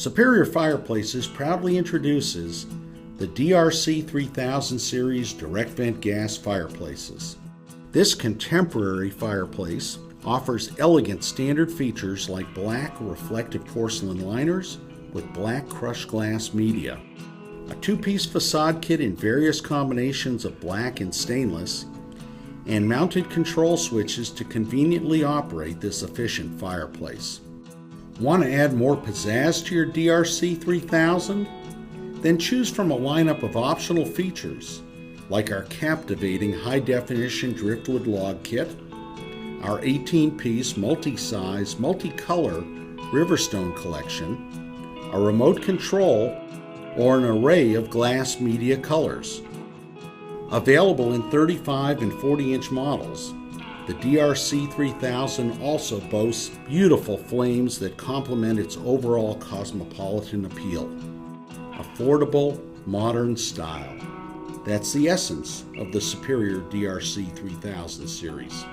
Superior Fireplaces proudly introduces the DRC3000 series direct vent gas fireplaces. This contemporary fireplace offers elegant standard features like black reflective porcelain liners with black crushed glass media, a two-piece facade kit in various combinations of black and stainless, and mounted control switches to conveniently operate this efficient fireplace. Want to add more pizzazz to your DRC3000? Then choose from a lineup of optional features like our captivating high-definition driftwood log kit, our 18-piece multi-size, multi-color Riverstone collection, a remote control, or an array of glass media colors. Available in 35 and 40-inch models, the DRC3000 also boasts beautiful flames that complement its overall cosmopolitan appeal. Affordable, modern style. That's the essence of the superior DRC3000 series.